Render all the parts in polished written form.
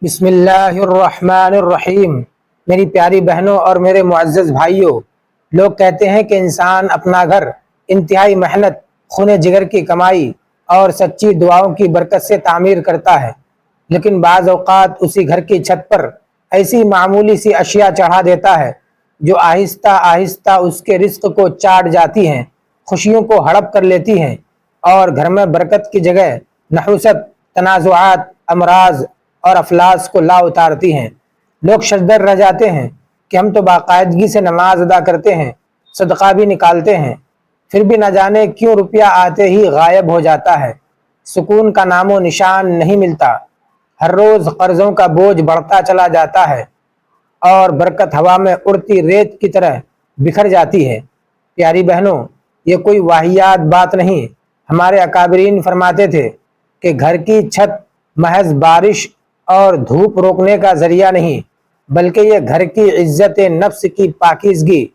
بسم اللہ الرحمن الرحیم۔ میری پیاری بہنوں اور میرے معزز بھائیوں، لوگ کہتے ہیں کہ انسان اپنا گھر انتہائی محنت، خون جگر کی کمائی اور سچی دعاؤں کی برکت سے تعمیر کرتا ہے، لیکن بعض اوقات اسی گھر کی چھت پر ایسی معمولی سی اشیاء چڑھا دیتا ہے جو آہستہ آہستہ اس کے رزق کو چاٹ جاتی ہیں، خوشیوں کو ہڑپ کر لیتی ہیں اور گھر میں برکت کی جگہ نحوست، تنازعات، امراض اور افلاس کو لا اتارتی ہیں۔ لوگ ششدر رہ جاتے ہیں کہ ہم تو باقاعدگی سے نماز ادا کرتے ہیں، صدقہ بھی نکالتے ہیں، پھر بھی نہ جانے کیوں روپیہ آتے ہی غائب ہو جاتا ہے، سکون کا نام و نشان نہیں ملتا، ہر روز قرضوں کا بوجھ بڑھتا چلا جاتا ہے اور برکت ہوا میں اڑتی ریت کی طرح بکھر جاتی ہے۔ پیاری بہنوں، یہ کوئی واہیات بات نہیں۔ ہمارے اکابرین فرماتے تھے کہ گھر کی چھت محض بارش اور دھوپ روکنے کا ذریعہ نہیں، بلکہ یہ گھر کی عزت نفس کی پاکیزگی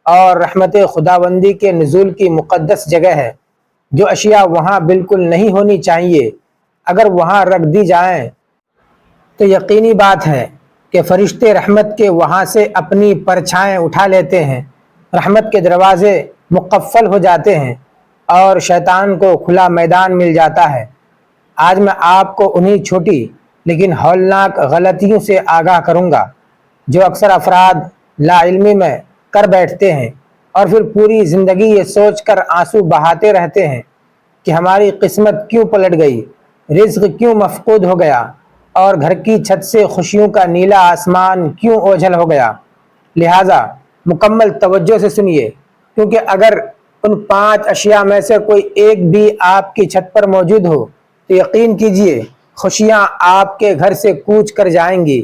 اور رحمت خداوندی کے نزول کی مقدس جگہ ہے۔ جو اشیاء وہاں بالکل نہیں ہونی چاہیے، اگر وہاں رکھ دی جائیں تو یقینی بات ہے کہ فرشتے رحمت کے وہاں سے اپنی پرچھائیں اٹھا لیتے ہیں، رحمت کے دروازے مقفل ہو جاتے ہیں اور شیطان کو کھلا میدان مل جاتا ہے۔ آج میں آپ کو انہی چھوٹی لیکن ہولناک غلطیوں سے آگاہ کروں گا جو اکثر افراد لا علمی میں کر بیٹھتے ہیں اور پھر پوری زندگی یہ سوچ کر آنسو بہاتے رہتے ہیں کہ ہماری قسمت کیوں پلٹ گئی، رزق کیوں مفقود ہو گیا اور گھر کی چھت سے خوشیوں کا نیلا آسمان کیوں اوجھل ہو گیا۔ لہٰذا مکمل توجہ سے سنیے، کیونکہ اگر ان 5 اشیاء میں سے کوئی ایک بھی آپ کی چھت پر موجود ہو تو یقین کیجئے خوشیاں آپ کے گھر سے کوچ کر جائیں گی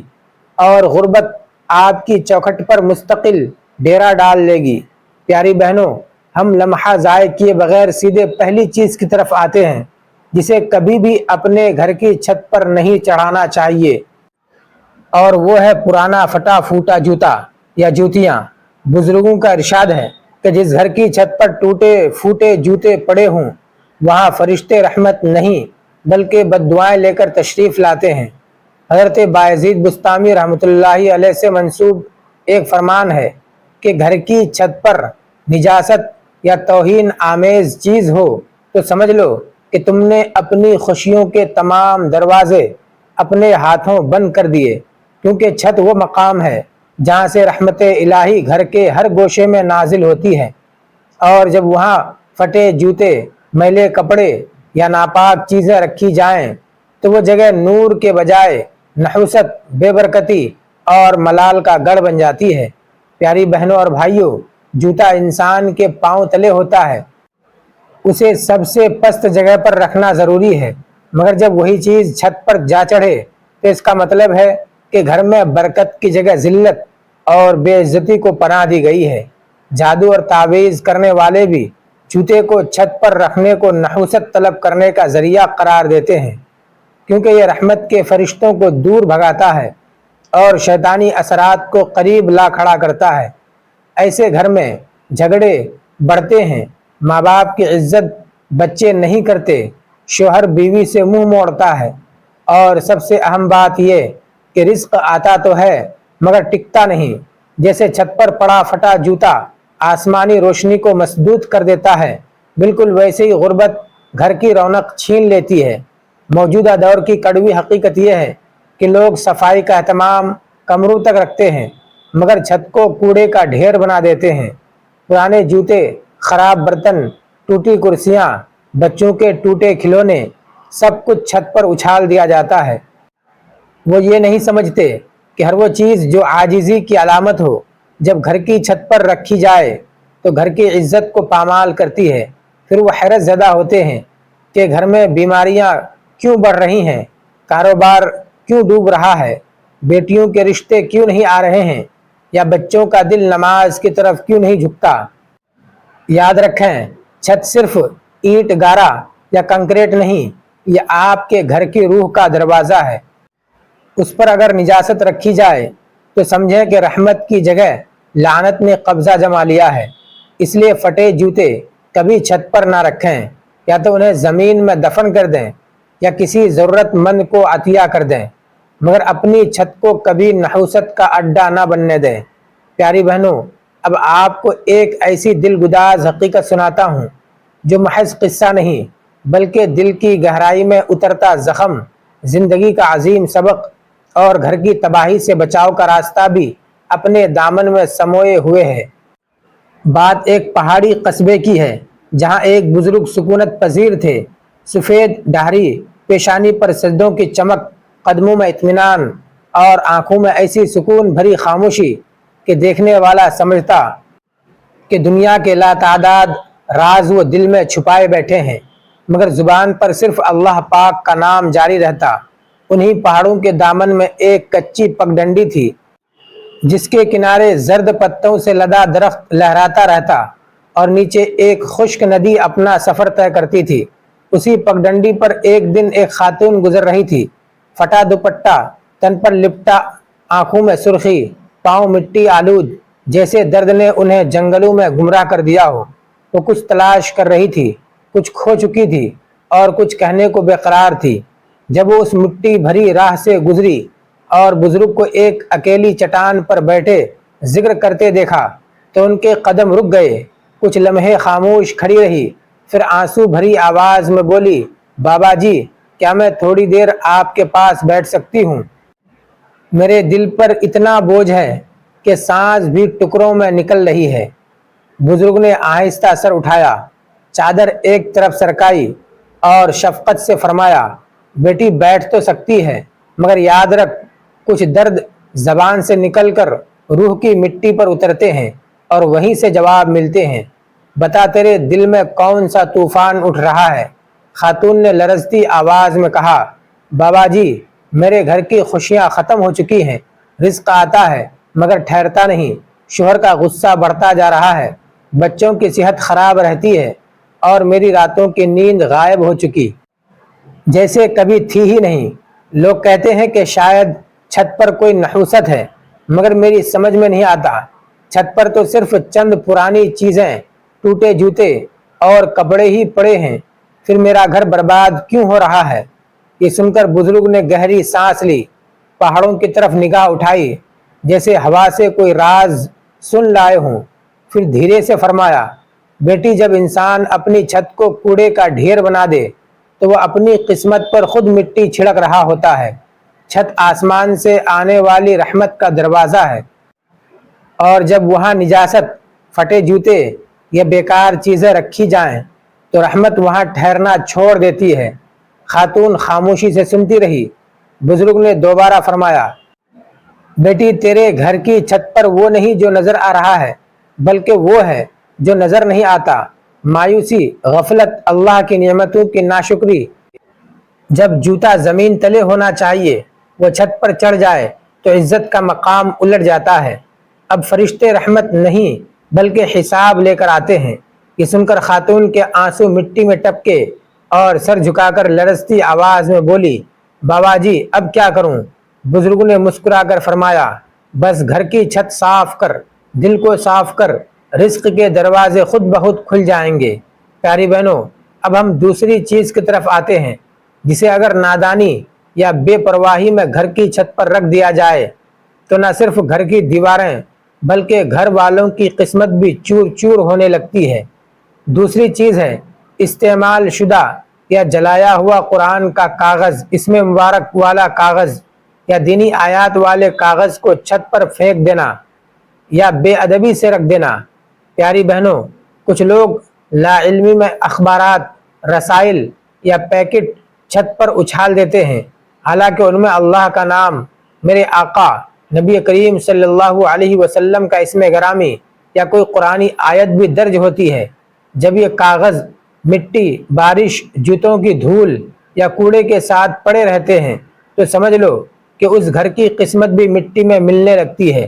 اور غربت آپ کی چوکھٹ پر مستقل ڈیرا ڈال لے گی۔ پیاری بہنوں، ہم لمحہ ضائع کیے بغیر سیدھے پہلی چیز کی طرف آتے ہیں جسے کبھی بھی اپنے گھر کی چھت پر نہیں چڑھانا چاہیے، اور وہ ہے پرانا پھٹا پھوٹا جوتا یا جوتیاں۔ بزرگوں کا ارشاد ہے کہ جس گھر کی چھت پر ٹوٹے پھوٹے جوتے پڑے ہوں وہاں فرشتے رحمت نہیں بلکہ بد دعائیں لے کر تشریف لاتے ہیں۔ حضرت بایزید بسطامی رحمۃ اللہ علیہ سے منسوب ایک فرمان ہے کہ گھر کی چھت پر نجاست یا توہین آمیز چیز ہو تو سمجھ لو کہ تم نے اپنی خوشیوں کے تمام دروازے اپنے ہاتھوں بند کر دیے، کیونکہ چھت وہ مقام ہے جہاں سے رحمت الہی گھر کے ہر گوشے میں نازل ہوتی ہے، اور جب وہاں پھٹے جوتے، میلے کپڑے یا ناپاک چیزیں رکھی جائیں تو وہ جگہ نور کے بجائے نحوست، بے برکتی اور ملال کا گڑھ بن جاتی ہے۔ پیاری بہنوں اور بھائیوں، جوتا انسان کے پاؤں تلے ہوتا ہے، اسے سب سے پست جگہ پر رکھنا ضروری ہے، مگر جب وہی چیز چھت پر جا چڑھے تو اس کا مطلب ہے کہ گھر میں برکت کی جگہ ذلت اور بے عزتی کو پناہ دی گئی ہے۔ جادو اور تعویذ کرنے والے بھی جوتے کو چھت پر رکھنے کو نحوست طلب کرنے کا ذریعہ قرار دیتے ہیں، کیونکہ یہ رحمت کے فرشتوں کو دور بھگاتا ہے اور شیطانی اثرات کو قریب لا کھڑا کرتا ہے۔ ایسے گھر میں جھگڑے بڑھتے ہیں، ماں باپ کی عزت بچے نہیں کرتے، شوہر بیوی سے منہ موڑتا ہے، اور سب سے اہم بات یہ کہ رزق آتا تو ہے مگر ٹکتا نہیں۔ جیسے چھت پر پڑا پھٹا جوتا آسمانی روشنی کو مسدود کر دیتا ہے، بالکل ویسے ہی غربت گھر کی رونق چھین لیتی ہے۔ موجودہ دور کی کڑوی حقیقت یہ ہے کہ لوگ صفائی کا اہتمام کمروں تک رکھتے ہیں مگر چھت کو کوڑے کا ڈھیر بنا دیتے ہیں۔ پرانے جوتے، خراب برتن، ٹوٹی کرسیاں، بچوں کے ٹوٹے کھلونے، سب کچھ چھت پر اچھال دیا جاتا ہے۔ وہ یہ نہیں سمجھتے کہ ہر وہ چیز جو عاجزی کی علامت ہو جب گھر کی چھت پر رکھی جائے تو گھر کی عزت کو پامال کرتی ہے۔ پھر وہ حیرت زدہ ہوتے ہیں کہ گھر میں بیماریاں کیوں بڑھ رہی ہیں، کاروبار کیوں ڈوب رہا ہے، بیٹیوں کے رشتے کیوں نہیں آ رہے ہیں، یا بچوں کا دل نماز کی طرف کیوں نہیں جھکتا۔ یاد رکھیں، چھت صرف اینٹ گارا یا کنکریٹ نہیں، یہ آپ کے گھر کی روح کا دروازہ ہے۔ اس پر اگر نجاست رکھی جائے تو سمجھیں کہ رحمت کی جگہ لعنت نے قبضہ جما لیا ہے۔ اس لیے پھٹے جوتے کبھی چھت پر نہ رکھیں، یا تو انہیں زمین میں دفن کر دیں یا کسی ضرورت مند کو عطیہ کر دیں۔ مگر اپنی چھت کو کبھی نحوست کا اڈا نہ بننے دیں۔ پیاری بہنوں، اب آپ کو ایک ایسی دل گداز حقیقت سناتا ہوں جو محض قصہ نہیں بلکہ دل کی گہرائی میں اترتا زخم، زندگی کا عظیم سبق اور گھر کی تباہی سے بچاؤ کا راستہ بھی اپنے دامن میں سموئے ہوئے ہے۔ بات ایک پہاڑی قصبے کی ہے جہاں ایک بزرگ سکونت پذیر تھے۔ سفید داڑھی، پیشانی پر سجدوں کی چمک، قدموں میں اطمینان اور آنکھوں میں ایسی سکون بھری خاموشی کہ دیکھنے والا سمجھتا کہ دنیا کے لاتعداد راز وہ دل میں چھپائے بیٹھے ہیں، مگر زبان پر صرف اللہ پاک کا نام جاری رہتا۔ انہی پہاڑوں کے دامن میں ایک کچی پگڈنڈی تھی جس کے کنارے زرد پتوں سے لدا درخت لہراتا رہتا اور نیچے ایک خشک ندی اپنا سفر طے کرتی تھی۔ اسی پگڈنڈی پر ایک دن ایک خاتون گزر رہی تھی، پھٹا دوپٹہ تن پر لپٹا، آنکھوں میں سرخی، پاؤں مٹی آلود، جیسے درد نے انہیں جنگلوں میں گمراہ کر دیا ہو۔ وہ کچھ تلاش کر رہی تھی، کچھ کھو چکی تھی اور کچھ کہنے کو بے قرار تھی۔ جب وہ اس مٹی بھری راہ سے گزری اور بزرگ کو ایک اکیلی چٹان پر بیٹھے ذکر کرتے دیکھا تو ان کے قدم رک گئے۔ کچھ لمحے خاموش کھڑی رہی، پھر آنسو بھری آواز میں بولی، بابا جی، کیا میں تھوڑی دیر آپ کے پاس بیٹھ سکتی ہوں؟ میرے دل پر اتنا بوجھ ہے کہ سانس بھی ٹکڑوں میں نکل رہی ہے۔ بزرگ نے آہستہ سر اٹھایا، چادر ایک طرف سرکائی اور شفقت سے فرمایا، بیٹی بیٹھ تو سکتی ہے، مگر یاد رکھ، کچھ درد زبان سے نکل کر روح کی مٹی پر اترتے ہیں اور وہیں سے جواب ملتے ہیں۔ بتا تیرے دل میں کون سا طوفان اٹھ رہا ہے؟ خاتون نے لرزتی آواز میں کہا، بابا جی، میرے گھر کی خوشیاں ختم ہو چکی ہیں، رزق آتا ہے مگر ٹھہرتا نہیں، شوہر کا غصہ بڑھتا جا رہا ہے، بچوں کی صحت خراب رہتی ہے اور میری راتوں کی نیند غائب ہو چکی جیسے کبھی تھی ہی نہیں۔ لوگ کہتے ہیں کہ شاید چھت پر کوئی نحوست ہے، مگر میری سمجھ میں نہیں آتا۔ چھت پر تو صرف چند پرانی چیزیں، ٹوٹے جوتے اور کپڑے ہی پڑے ہیں، پھر میرا گھر برباد کیوں ہو رہا ہے؟ یہ سن کر بزرگ نے گہری سانس لی، پہاڑوں کی طرف نگاہ اٹھائی جیسے ہوا سے کوئی راز سن لائے ہوں، پھر دھیرے سے فرمایا، بیٹی، جب انسان اپنی چھت کو کوڑے کا ڈھیر بنا دے تو وہ اپنی قسمت پر خود مٹی چھڑک رہا ہوتا ہے۔ چھت آسمان سے آنے والی رحمت کا دروازہ ہے، اور جب وہاں نجاست، پھٹے جوتے یا بیکار چیزیں رکھی جائیں تو رحمت وہاں ٹھہرنا چھوڑ دیتی ہے۔ خاتون خاموشی سے سنتی رہی۔ بزرگ نے دوبارہ فرمایا، بیٹی، تیرے گھر کی چھت پر وہ نہیں جو نظر آ رہا ہے، بلکہ وہ ہے جو نظر نہیں آتا۔ مایوسی، غفلت، اللہ کی نعمتوں کی ناشکری۔ جب جوتا زمین تلے ہونا چاہیے وہ چھت پر چڑھ جائے تو عزت کا مقام الٹ جاتا ہے۔ اب فرشتے رحمت نہیں بلکہ حساب لے کر آتے ہیں۔ یہ سن کر خاتون کے آنسو مٹی میں ٹپکے اور سر جھکا کر لرزتی آواز میں بولی، بابا جی، اب کیا کروں؟ بزرگ نے مسکرا کر فرمایا، بس گھر کی چھت صاف کر، دل کو صاف کر، رزق کے دروازے خود بخود کھل جائیں گے۔ پیاری بہنوں، اب ہم دوسری چیز کی طرف آتے ہیں جسے اگر نادانی یا بے پرواہی میں گھر کی چھت پر رکھ دیا جائے تو نہ صرف گھر کی دیواریں بلکہ گھر والوں کی قسمت بھی چور چور ہونے لگتی ہے۔ دوسری چیز ہے استعمال شدہ یا جلایا ہوا قرآن کا کاغذ، اسم مبارک والا کاغذ یا دینی آیات والے کاغذ کو چھت پر پھینک دینا یا بے ادبی سے رکھ دینا۔ پیاری بہنوں، کچھ لوگ لا علمی میں اخبارات، رسائل یا پیکٹ چھت پر اچھال دیتے ہیں، حالانکہ ان میں اللہ کا نام، میرے آقا نبی کریم صلی اللہ علیہ وسلم کا اسم گرامی یا کوئی قرآنی آیت بھی درج ہوتی ہے۔ جب یہ کاغذ مٹی، بارش، جوتوں کی دھول یا کوڑے کے ساتھ پڑے رہتے ہیں تو سمجھ لو کہ اس گھر کی قسمت بھی مٹی میں ملنے لگتی ہے،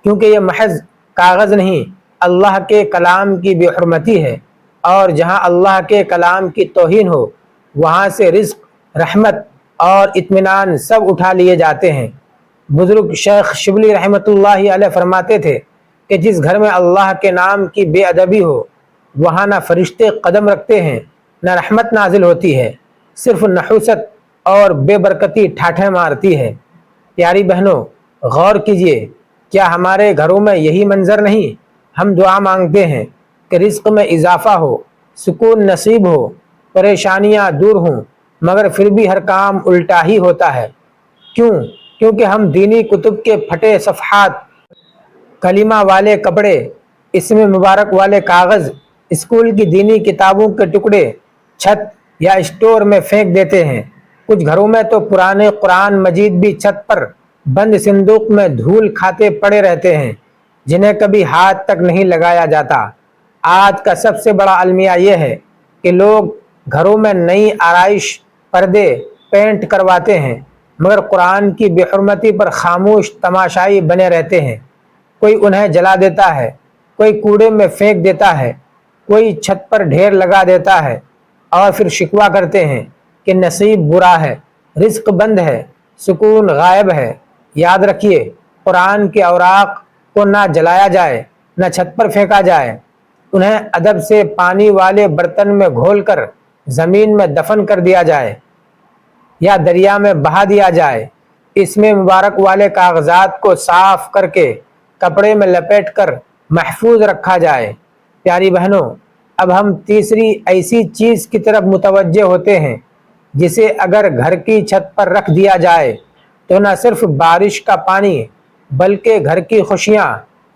کیونکہ یہ محض کاغذ نہیں، اللہ کے کلام کی بے حرمتی ہے، اور جہاں اللہ کے کلام کی توہین ہو وہاں سے رزق، رحمت اور اطمینان سب اٹھا لیے جاتے ہیں۔ بزرگ شیخ شبلی رحمۃ اللہ علیہ فرماتے تھے کہ جس گھر میں اللہ کے نام کی بے ادبی ہو وہاں نہ فرشتے قدم رکھتے ہیں نہ رحمت نازل ہوتی ہے، صرف نحوست اور بے برکتی ٹھاٹھیں مارتی ہے۔ پیاری بہنوں، غور کیجئے، کیا ہمارے گھروں میں یہی منظر نہیں؟ ہم دعا مانگتے ہیں کہ رزق میں اضافہ ہو، سکون نصیب ہو، پریشانیاں دور ہوں، مگر پھر بھی ہر کام الٹا ہی ہوتا ہے۔ کیوں؟ کیونکہ ہم دینی کتب کے پھٹے صفحات، کلمہ والے کپڑے، اسم مبارک والے کاغذ، اسکول کی دینی کتابوں کے ٹکڑے چھت یا اسٹور میں پھینک دیتے ہیں۔ کچھ گھروں میں تو پرانے قرآن مجید بھی چھت پر بند صندوق میں دھول کھاتے پڑے رہتے ہیں، جنہیں کبھی ہاتھ تک نہیں لگایا جاتا۔ آج کا سب سے بڑا المیہ یہ ہے کہ لوگ گھروں میں نئی آرائش، پردے، پینٹ کرواتے ہیں، مگر قرآن کی بے حرمتی پر خاموش تماشائی بنے رہتے ہیں۔ کوئی انہیں جلا دیتا ہے، کوئی کوڑے میں پھینک دیتا ہے، کوئی چھت پر ڈھیر لگا دیتا ہے، اور پھر شکوہ کرتے ہیں کہ نصیب برا ہے، رزق بند ہے، سکون غائب ہے۔ یاد رکھیے، قرآن کے اوراق کو نہ جلایا جائے، نہ چھت پر پھینکا جائے، انہیں ادب سے پانی والے برتن میں گھول کر زمین میں دفن کر دیا جائے یا دریا میں بہا دیا جائے۔ اس میں مبارک والے کاغذات کو صاف کر کے کپڑے میں لپیٹ کر محفوظ رکھا جائے۔ پیاری بہنوں، اب ہم تیسری ایسی چیز کی طرف متوجہ ہوتے ہیں جسے اگر گھر کی چھت پر رکھ دیا جائے تو نہ صرف بارش کا پانی بلکہ گھر کی خوشیاں،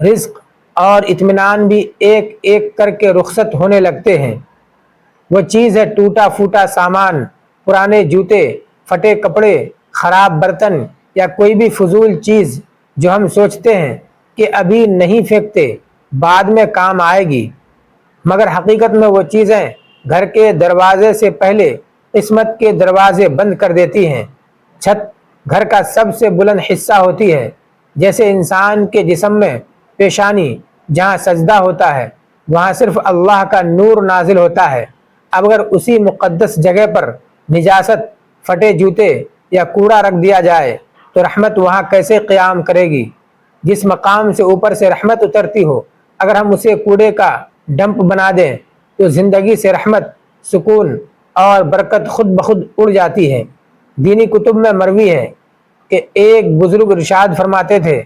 رزق اور اطمینان بھی ایک ایک کر کے رخصت ہونے لگتے ہیں۔ وہ چیز ہے ٹوٹا پھوٹا سامان، پرانے جوتے، پھٹے کپڑے، خراب برتن یا کوئی بھی فضول چیز جو ہم سوچتے ہیں کہ ابھی نہیں پھینکتے، بعد میں کام آئے گی، مگر حقیقت میں وہ چیزیں گھر کے دروازے سے پہلے قسمت کے دروازے بند کر دیتی ہیں۔ چھت گھر کا سب سے بلند حصہ ہوتی ہے، جیسے انسان کے جسم میں پیشانی جہاں سجدہ ہوتا ہے وہاں صرف اللہ کا نور نازل ہوتا ہے۔ اب اگر اسی مقدس جگہ پر نجاست، پھٹے جوتے یا کوڑا رکھ دیا جائے تو رحمت وہاں کیسے قیام کرے گی؟ جس مقام سے اوپر سے رحمت اترتی ہو، اگر ہم اسے کوڑے کا ڈمپ بنا دیں تو زندگی سے رحمت، سکون اور برکت خود بخود اڑ جاتی ہے۔ دینی کتب میں مروی ہے کہ ایک بزرگ ارشاد فرماتے تھے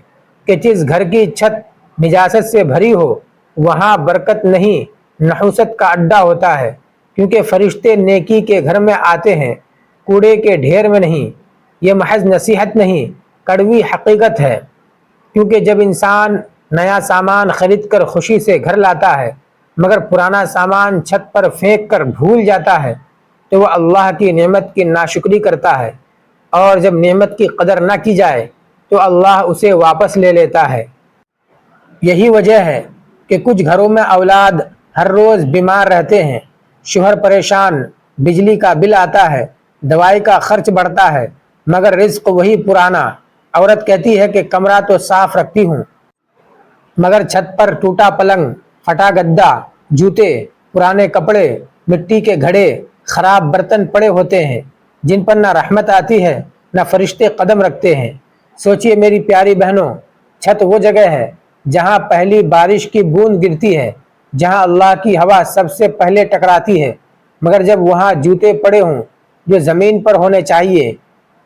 کہ جس گھر کی چھت نجاست سے بھری ہو وہاں برکت نہیں، نحوست کا اڈا ہوتا ہے، کیونکہ فرشتے نیکی کے گھر میں آتے ہیں، کوڑے کے ڈھیر میں نہیں۔ یہ محض نصیحت نہیں، کڑوی حقیقت ہے، کیونکہ جب انسان نیا سامان خرید کر خوشی سے گھر لاتا ہے مگر پرانا سامان چھت پر پھینک کر بھول جاتا ہے تو وہ اللہ کی نعمت کی ناشکری کرتا ہے، اور جب نعمت کی قدر نہ کی جائے تو اللہ اسے واپس لے لیتا ہے۔ یہی وجہ ہے کہ کچھ گھروں میں اولاد ہر روز بیمار رہتے ہیں، شوہر پریشان، بجلی کا بل آتا ہے، دوائی کا خرچ بڑھتا ہے، مگر رزق وہی پرانا۔ عورت کہتی ہے کہ کمرہ تو صاف رکھتی ہوں، مگر چھت پر ٹوٹا پلنگ، پھٹا گدا، جوتے، پرانے کپڑے، مٹی کے گھڑے، خراب برتن پڑے ہوتے ہیں، جن پر نہ رحمت آتی ہے نہ فرشتے قدم رکھتے ہیں۔ سوچئے میری پیاری بہنوں، چھت وہ جگہ ہے جہاں پہلی بارش کی بوند گرتی ہے، جہاں اللہ کی ہوا سب سے پہلے ٹکراتی ہے، مگر جب وہاں جوتے پڑے ہوں جو زمین پر ہونے چاہیے،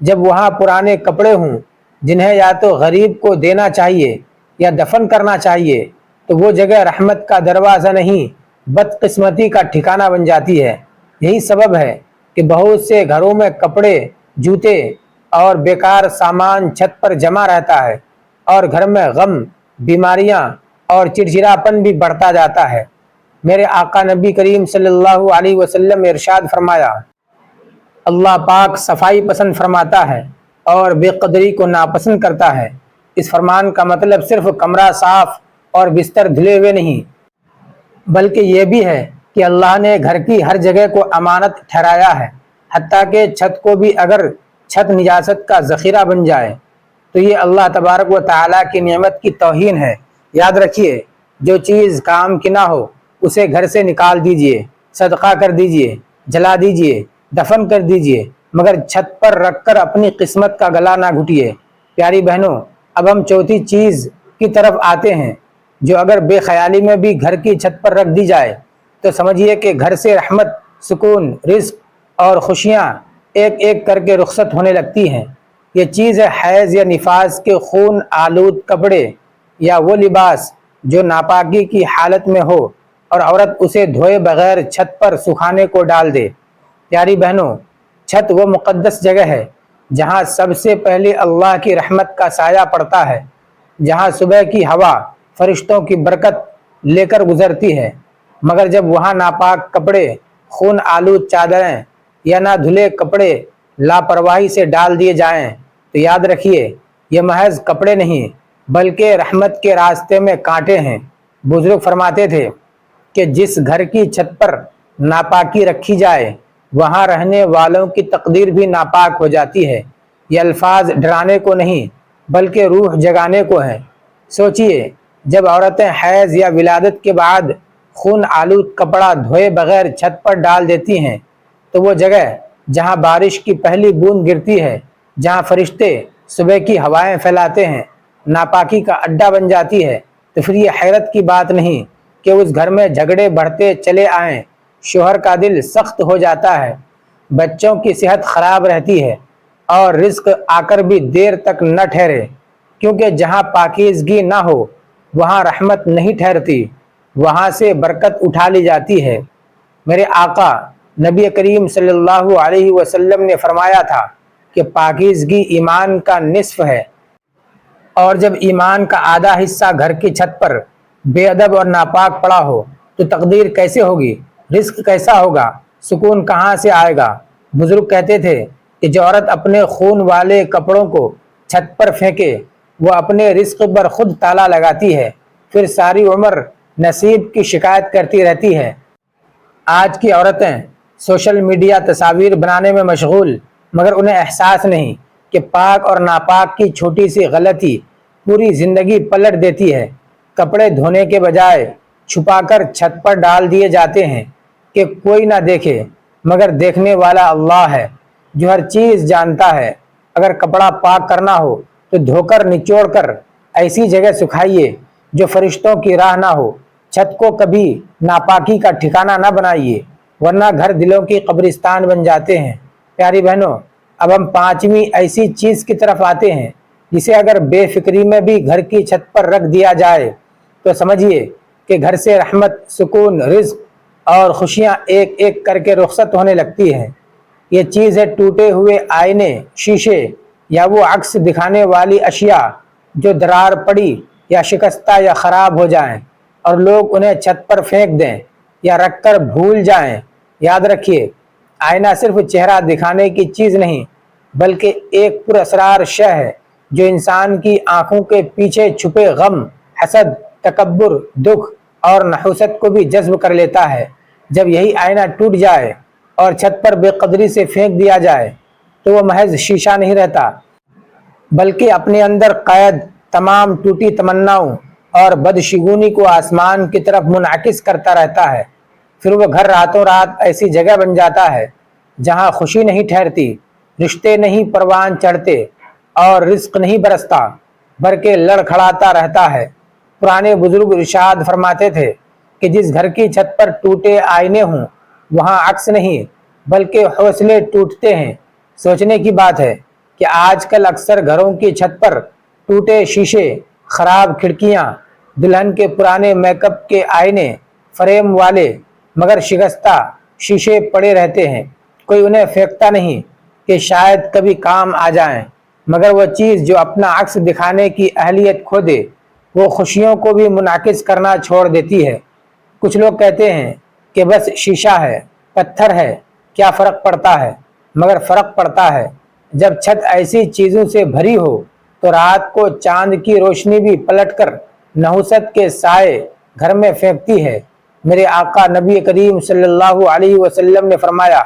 جب وہاں پرانے کپڑے ہوں جنہیں یا تو غریب کو دینا چاہیے یا دفن کرنا چاہیے، تو وہ جگہ رحمت کا دروازہ نہیں، بدقسمتی کا ٹھکانہ بن جاتی ہے۔ یہی سبب ہے کہ بہت سے گھروں میں کپڑے، جوتے اور بیکار سامان چھت پر جمع رہتا ہے، اور گھر میں غم، بیماریاں اور چڑچڑاپن بھی بڑھتا جاتا ہے۔ میرے آقا نبی کریم صلی اللہ علیہ وسلم نے ارشاد فرمایا، اللہ پاک صفائی پسند فرماتا ہے اور بے قدری کو ناپسند کرتا ہے۔ اس فرمان کا مطلب صرف کمرہ صاف اور بستر دھلے ہوئے نہیں، بلکہ یہ بھی ہے کہ اللہ نے گھر کی ہر جگہ کو امانت ٹھہرایا ہے، حتیٰ کہ چھت کو بھی۔ اگر چھت نجاست کا ذخیرہ بن جائے تو یہ اللہ تبارک و تعالیٰ کی نعمت کی توہین ہے۔ یاد رکھیے، جو چیز کام کی نہ ہو اسے گھر سے نکال دیجئے، صدقہ کر دیجئے، جلا دیجئے، دفن کر دیجئے، مگر چھت پر رکھ کر اپنی قسمت کا گلا نہ گھٹیے۔ پیاری بہنوں، اب ہم چوتھی چیز کی طرف آتے ہیں جو اگر بے خیالی میں بھی گھر کی چھت پر رکھ دی جائے تو سمجھیے کہ گھر سے رحمت، سکون، رزق اور خوشیاں ایک ایک کر کے رخصت ہونے لگتی ہیں۔ یہ چیز ہے حیض یا نفاس کے خون آلود کپڑے یا وہ لباس جو ناپاکی کی حالت میں ہو اور عورت اسے دھوئے بغیر چھت پر سکھانے کو ڈال دے۔ پیاری بہنوں، چھت وہ مقدس جگہ ہے جہاں سب سے پہلے اللہ کی رحمت کا سایہ پڑتا ہے، جہاں صبح کی ہوا فرشتوں کی برکت لے کر گزرتی ہے۔ مگر جب وہاں ناپاک کپڑے، خون آلود چادریں یا نہ دھلے کپڑے لاپرواہی سے ڈال دیے جائیں تو یاد رکھیے یہ محض کپڑے نہیں بلکہ رحمت کے راستے میں کانٹے ہیں۔ بزرگ فرماتے تھے کہ جس گھر کی چھت پر ناپاکی رکھی جائے وہاں رہنے والوں کی تقدیر بھی ناپاک ہو جاتی ہے۔ یہ الفاظ ڈرانے کو نہیں بلکہ روح جگانے کو ہیں۔ سوچئے جب عورتیں حیض یا ولادت کے بعد خون آلود کپڑا دھوئے بغیر چھت پر ڈال دیتی ہیں تو وہ جگہ جہاں بارش کی پہلی بوند گرتی ہے، جہاں فرشتے صبح کی ہوائیں پھیلاتے ہیں، ناپاکی کا اڈا بن جاتی ہے۔ تو پھر یہ حیرت کی بات نہیں کہ اس گھر میں جھگڑے بڑھتے چلے آئیں، شوہر کا دل سخت ہو جاتا ہے، بچوں کی صحت خراب رہتی ہے اور رزق آ کر بھی دیر تک نہ ٹھہرے، کیونکہ جہاں پاکیزگی نہ ہو وہاں رحمت نہیں ٹھہرتی، وہاں سے برکت اٹھا لی جاتی ہے۔ میرے آقا نبی کریم صلی اللہ علیہ وسلم نے فرمایا تھا کہ پاکیزگی ایمان کا نصف ہے، اور جب ایمان کا آدھا حصہ گھر کی چھت پر بے ادب اور ناپاک پڑا ہو تو تقدیر کیسے ہوگی، رزق کیسا ہوگا، سکون کہاں سے آئے گا۔ بزرگ کہتے تھے کہ جو عورت اپنے خون والے کپڑوں کو چھت پر پھینکے وہ اپنے رزق پر خود تالا لگاتی ہے، پھر ساری عمر نصیب کی شکایت کرتی رہتی ہے۔ آج کی عورتیں سوشل میڈیا تصاویر بنانے میں مشغول، مگر انہیں احساس نہیں کہ پاک اور ناپاک کی چھوٹی سی غلطی پوری زندگی پلٹ دیتی ہے۔ کپڑے دھونے کے بجائے چھپا کر چھت پر ڈال دیے جاتے ہیں کہ کوئی نہ دیکھے، مگر دیکھنے والا اللہ ہے جو ہر چیز جانتا ہے۔ اگر کپڑا پاک کرنا ہو تو دھو کر نچوڑ کر ایسی جگہ سکھائیے جو فرشتوں کی راہ نہ ہو۔ چھت کو کبھی ناپاکی کا ٹھکانہ نہ بنائیے، ورنہ گھر دلوں کی قبرستان بن جاتے ہیں۔ پیاری بہنوں، اب ہم پانچویں ایسی چیز کی طرف آتے ہیں جسے اگر بے فکری میں بھی گھر کی چھت پر رکھ دیا جائے تو سمجھیے کہ گھر سے رحمت، سکون، رزق اور خوشیاں ایک ایک کر کے رخصت ہونے لگتی ہیں۔ یہ چیز ہے ٹوٹے ہوئے آئینے، شیشے یا وہ عکس دکھانے والی اشیاء جو درار پڑی یا شکستہ یا خراب ہو جائیں اور لوگ انہیں چھت پر پھینک دیں یا رکھ کر بھول جائیں۔ یاد رکھیے آئینہ صرف چہرہ دکھانے کی چیز نہیں بلکہ ایک پر اسرار شے ہے جو انسان کی آنکھوں کے پیچھے چھپے غم، حسد، تکبر، دکھ اور نحوست کو بھی جذب کر لیتا ہے۔ جب یہی آئینہ ٹوٹ جائے اور چھت پر بے قدری سے پھینک دیا جائے تو وہ محض شیشہ نہیں رہتا بلکہ اپنے اندر قید تمام ٹوٹی تمناؤں اور بدشگونی کو آسمان کی طرف منعکس کرتا رہتا ہے۔ پھر وہ گھر راتوں رات ایسی جگہ بن جاتا ہے جہاں خوشی نہیں ٹھہرتی، رشتے نہیں پروان چڑھتے اور رزق نہیں برستا بلکہ لڑکھڑاتا رہتا ہے۔ پرانے بزرگ ارشاد فرماتے تھے کہ جس گھر کی چھت پر ٹوٹے آئینے ہوں وہاں عکس نہیں بلکہ حوصلے ٹوٹتے ہیں۔ سوچنے کی بات ہے کہ آج کل اکثر گھروں کی چھت پر ٹوٹے شیشے، خراب کھڑکیاں، دلہن کے پرانے میک اپ کے آئینے، فریم والے مگر شکستہ شیشے پڑے رہتے ہیں۔ کوئی انہیں پھینکتا نہیں کہ شاید کبھی کام آ جائیں، مگر وہ چیز جو اپنا عکس دکھانے کی اہلیت کھو دے وہ خوشیوں کو بھی منعکس کرنا چھوڑ دیتی ہے۔ کچھ لوگ کہتے ہیں کہ بس شیشہ ہے، پتھر ہے، کیا فرق پڑتا ہے؟ مگر فرق پڑتا ہے۔ جب چھت ایسی چیزوں سے بھری ہو تو رات کو چاند کی روشنی بھی پلٹ کر نحوست کے سائے گھر میں پھینکتی ہے۔ میرے آقا نبی کریم صلی اللہ علیہ وسلم نے فرمایا،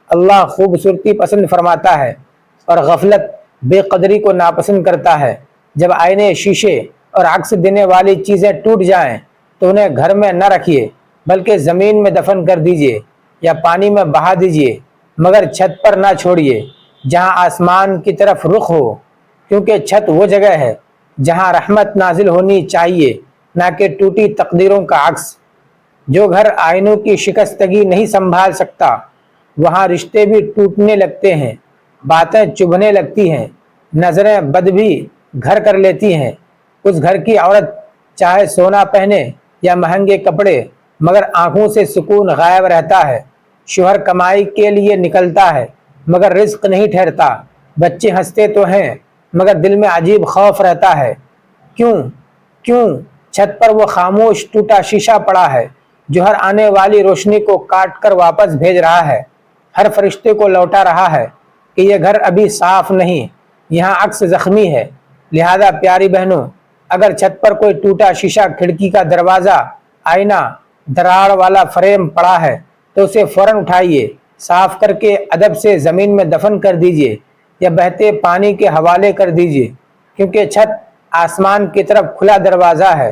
اللہ خوبصورتی پسند فرماتا ہے اور غفلت، بے قدری کو ناپسند کرتا ہے۔ جب آئینے، شیشے اور عکس دینے والی چیزیں ٹوٹ جائیں تو انہیں گھر میں نہ رکھیے بلکہ زمین میں دفن کر دیجیے یا پانی میں بہا دیجیے، مگر چھت پر نہ چھوڑیے جہاں آسمان کی طرف رخ ہو، کیونکہ چھت وہ جگہ ہے جہاں رحمت نازل ہونی چاہیے، نہ کہ ٹوٹی تقدیروں کا عکس۔ جو گھر آئینوں کی شکستگی نہیں سنبھال سکتا وہاں رشتے بھی ٹوٹنے لگتے ہیں، باتیں چبھنے لگتی ہیں، نظریں بد بھی گھر کر لیتی ہیں۔ اس گھر کی عورت چاہے سونا پہنے یا مہنگے کپڑے، مگر آنکھوں سے سکون غائب رہتا ہے۔ شوہر کمائی کے لیے نکلتا ہے مگر رزق نہیں ٹھہرتا۔ بچے ہنستے تو ہیں مگر دل میں عجیب خوف رہتا ہے۔ کیوں کیوں چھت پر وہ خاموش ٹوٹا شیشہ پڑا ہے جو ہر آنے والی روشنی کو کاٹ کر واپس بھیج رہا ہے، ہر فرشتے کو لوٹا رہا ہے کہ یہ گھر ابھی صاف نہیں، یہاں عکس زخمی ہے۔ لہذا پیاری بہنوں، اگر چھت پر کوئی ٹوٹا شیشہ، کھڑکی کا دروازہ، آئینہ، دراڑ والا فریم پڑا ہے تو اسے فوراً اٹھائیے، صاف کر کے ادب سے زمین میں دفن کر دیجیے یا بہتے پانی کے حوالے کر دیجیے، کیونکہ چھت آسمان کی طرف کھلا دروازہ ہے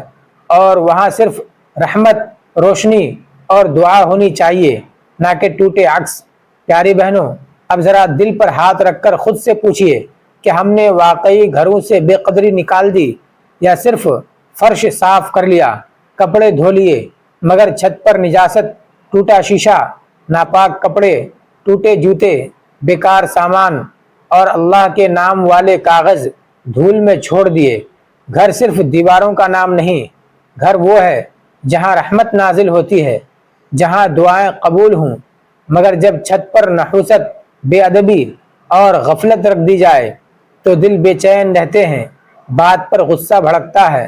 اور وہاں صرف رحمت، روشنی اور دعا ہونی چاہیے، نہ کہ ٹوٹے عکس۔ پیاری بہنوں، اب ذرا دل پر ہاتھ رکھ کر خود سے پوچھئے کہ ہم نے واقعی گھروں سے بے قدری نکال دی یا صرف فرش صاف کر لیا، کپڑے دھو لیے، مگر چھت پر نجاست، ٹوٹا شیشہ، ناپاک کپڑے، ٹوٹے جوتے، بیکار سامان اور اللہ کے نام والے کاغذ دھول میں چھوڑ دیے۔ گھر صرف دیواروں کا نام نہیں، گھر وہ ہے جہاں رحمت نازل ہوتی ہے، جہاں دعائیں قبول ہوں۔ مگر جب چھت پر نحوست، بے ادبی اور غفلت رکھ دی جائے تو دل بے چین رہتے ہیں، بات پر غصہ بھڑکتا ہے،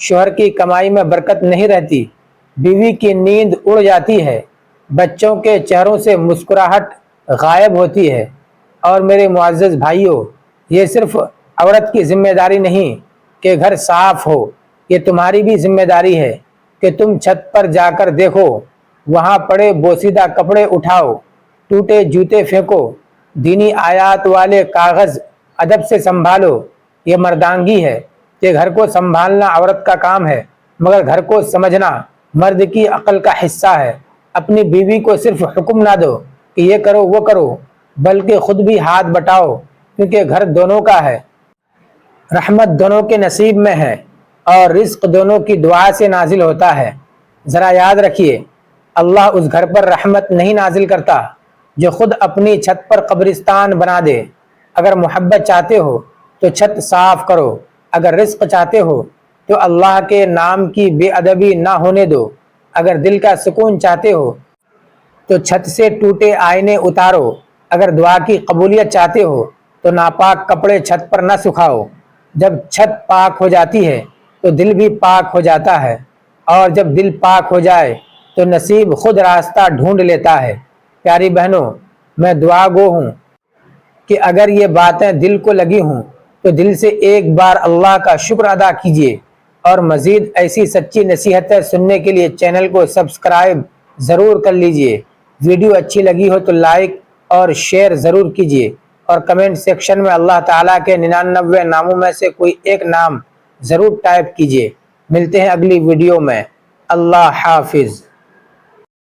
شوہر کی کمائی میں برکت نہیں رہتی، بیوی کی نیند اڑ جاتی ہے، بچوں کے چہروں سے مسکراہٹ غائب ہوتی ہے۔ اور میرے معزز بھائیوں، یہ صرف عورت کی ذمہ داری نہیں کہ گھر صاف ہو، یہ تمہاری بھی ذمہ داری ہے کہ تم چھت پر جا کر دیکھو، وہاں پڑے بوسیدہ کپڑے اٹھاؤ، ٹوٹے جوتے پھینکو، دینی آیات والے کاغذ ادب سے سنبھالو۔ یہ مردانگی ہے کہ گھر کو سنبھالنا عورت کا کام ہے، مگر گھر کو سمجھنا مرد کی عقل کا حصہ ہے۔ اپنی بیوی کو صرف حکم نہ دو کہ یہ کرو وہ کرو، بلکہ خود بھی ہاتھ بٹاؤ، کیونکہ گھر دونوں کا ہے، رحمت دونوں کے نصیب میں ہے اور رزق دونوں کی دعا سے نازل ہوتا ہے۔ ذرا یاد رکھیے، اللہ اس گھر پر رحمت نہیں نازل کرتا جو خود اپنی چھت پر قبرستان بنا دے۔ اگر محبت چاہتے ہو تو چھت صاف کرو، اگر رزق چاہتے ہو تو اللہ کے نام کی بے ادبی نہ ہونے دو، اگر دل کا سکون چاہتے ہو تو چھت سے ٹوٹے آئینے اتارو، اگر دعا کی قبولیت چاہتے ہو تو ناپاک کپڑے چھت پر نہ سکھاؤ۔ جب چھت پاک ہو جاتی ہے تو دل بھی پاک ہو جاتا ہے، اور جب دل پاک ہو جائے تو نصیب خود راستہ ڈھونڈ لیتا ہے۔ پیاری بہنوں، میں دعا گو ہوں کہ اگر یہ باتیں دل کو لگی ہوں تو دل سے ایک بار اللہ کا شکر ادا کیجیے، اور مزید ایسی سچی نصیحتیں سننے کے لیے چینل کو سبسکرائب ضرور کر لیجئے۔ ویڈیو اچھی لگی ہو تو لائک اور شیئر ضرور کیجیے، اور کمنٹ سیکشن میں اللہ تعالیٰ کے 99 ناموں میں سے کوئی ایک نام ضرور ٹائپ کیجیے۔ ملتے ہیں اگلی ویڈیو میں۔ اللہ حافظ۔